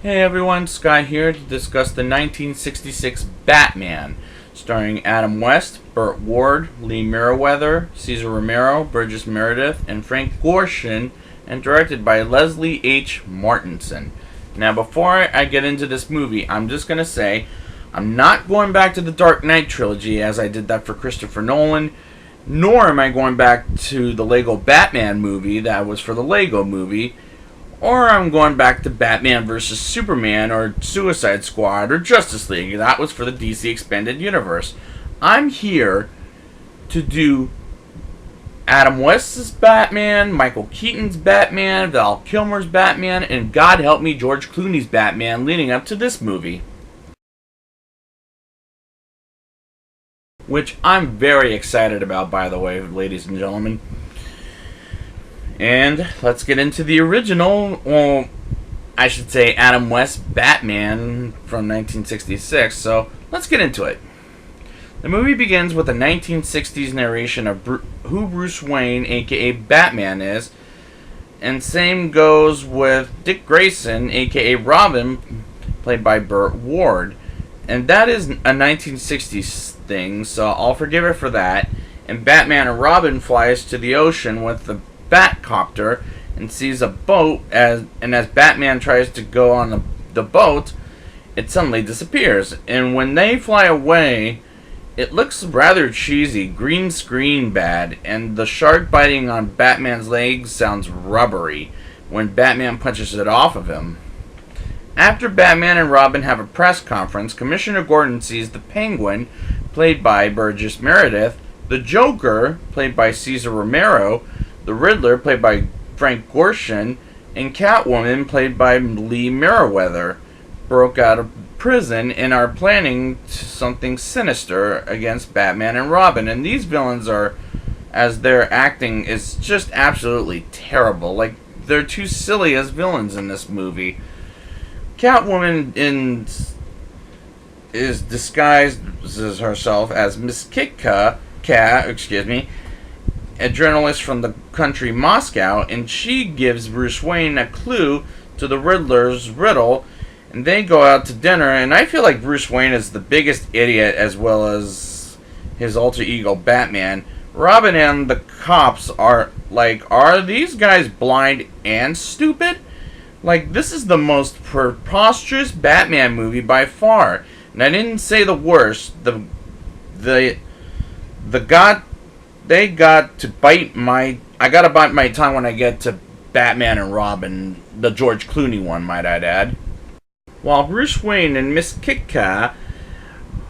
Hey everyone, Sky here to discuss the 1966 Batman, starring Adam West, Burt Ward, Lee Meriwether, Cesar Romero, Burgess Meredith, and Frank Gorshin, and directed by Leslie H. Martinson. Now, before I get into this movie, I'm just going to say I'm not going back to the Dark Knight trilogy as I did that for Christopher Nolan, nor am I going back to the Lego Batman movie that was for the Lego movie, or I'm going back to Batman vs. Superman or Suicide Squad or Justice League. That was for the DC Expanded Universe. I'm here to do Adam West's Batman, Michael Keaton's Batman, Val Kilmer's Batman, and God help me, George Clooney's Batman leading up to this movie, which I'm very excited about, by the way, ladies and gentlemen. And let's get into the original, well, I should say Adam West Batman from 1966. So let's get into it. The movie begins with a 1960s narration of who Bruce Wayne, aka Batman, is, and same goes with Dick Grayson, aka Robin, played by Burt Ward. And that is a 1960s thing, so I'll forgive it for that. And Batman and Robin flies to the ocean with the Batcopter and sees a boat, as Batman tries to go on the boat, it suddenly disappears. And when they fly away, it looks rather cheesy, green screen bad, and the shark biting on Batman's legs sounds rubbery when Batman punches it off of him. After Batman and Robin have a press conference, Commissioner Gordon sees the Penguin, played by Burgess Meredith, the Joker, played by Cesar Romero, the Riddler, played by Frank Gorshin, and Catwoman, played by Lee Meriwether, broke out of prison and are planning something sinister against Batman and Robin. And these villains are, as their acting is just absolutely terrible. Like, they're too silly as villains in this movie. Catwoman is disguised as herself as Miss Kitka, a journalist from the country Moscow, and she gives Bruce Wayne a clue to the Riddler's riddle, and they go out to dinner. And I feel like Bruce Wayne is the biggest idiot, as well as his alter ego Batman. Robin and the cops are these guys blind and stupid? Like, this is the most preposterous Batman movie by far. And I didn't say the worst. I gotta bite my tongue when I get to Batman and Robin, the George Clooney one, might I add. While Bruce Wayne and Miss Kitka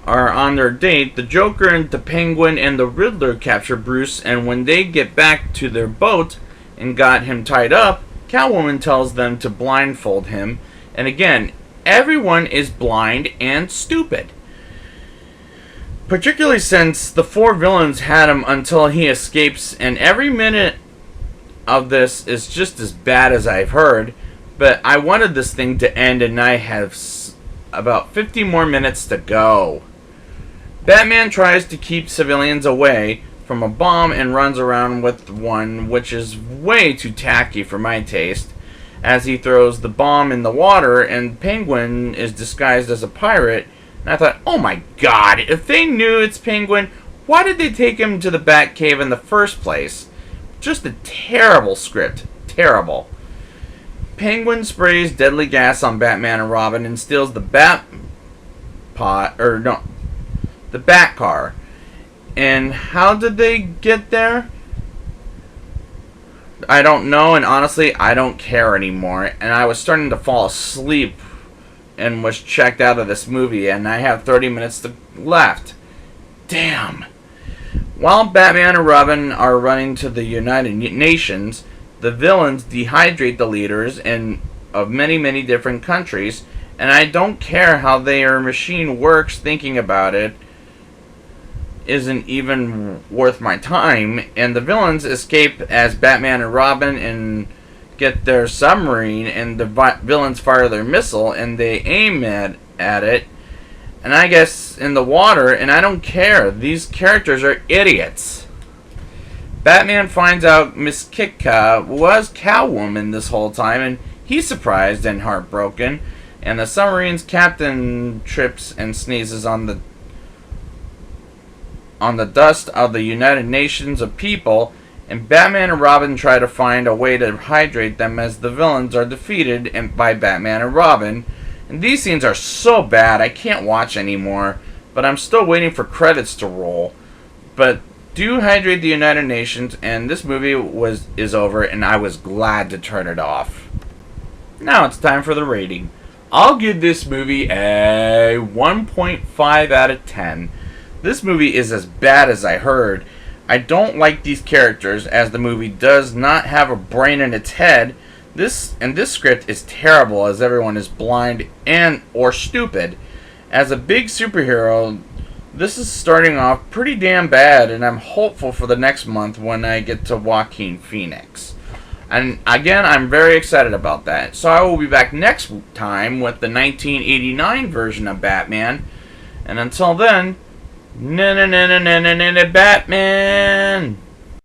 are on their date, the Joker and the Penguin and the Riddler capture Bruce, and when they get back to their boat and got him tied up, Catwoman tells them to blindfold him, and again, everyone is blind and stupid. Particularly since the four villains had him until he escapes, and every minute of this is just as bad as I've heard, but I wanted this thing to end and I have about 50 more minutes to go. Batman tries to keep civilians away from a bomb and runs around with one, which is way too tacky for my taste, as he throws the bomb in the water, and Penguin is disguised as a pirate. And I thought, oh my god, if they knew it's Penguin, why did they take him to the Batcave in the first place? Just a terrible script. Terrible. Penguin sprays deadly gas on Batman and Robin and steals the Bat car. And how did they get there? I don't know, and honestly, I don't care anymore. And I was starting to fall asleep and was checked out of this movie, and I have 30 minutes left. Damn. While Batman and Robin are running to the United Nations, the villains dehydrate the leaders of many, many different countries, and I don't care how their machine works. Thinking about it isn't even worth my time, and the villains escape as Batman and Robin and get their submarine, and the villains fire their missile and they aim at it, and I guess in the water, and I don't care. These characters are idiots. Batman finds out Miss Kitka was Catwoman this whole time, and he's surprised and heartbroken. and the submarine's captain trips and sneezes on the dust of the United Nations of people, and Batman and Robin try to find a way to hydrate them as the villains are defeated by Batman and Robin. And these scenes are so bad I can't watch anymore, but I'm still waiting for credits to roll. But do hydrate the United Nations, and this movie is over, and I was glad to turn it off. Now it's time for the rating. I'll give this movie a 1.5 out of 10. This movie is as bad as I heard. I don't like these characters, as the movie does not have a brain in its head. This script is terrible, as everyone is blind and or stupid. As a big superhero, this is starting off pretty damn bad, and I'm hopeful for the next month when I get to Joaquin Phoenix. And again, I'm very excited about that. So I will be back next time with the 1989 version of Batman. And until then, Batman!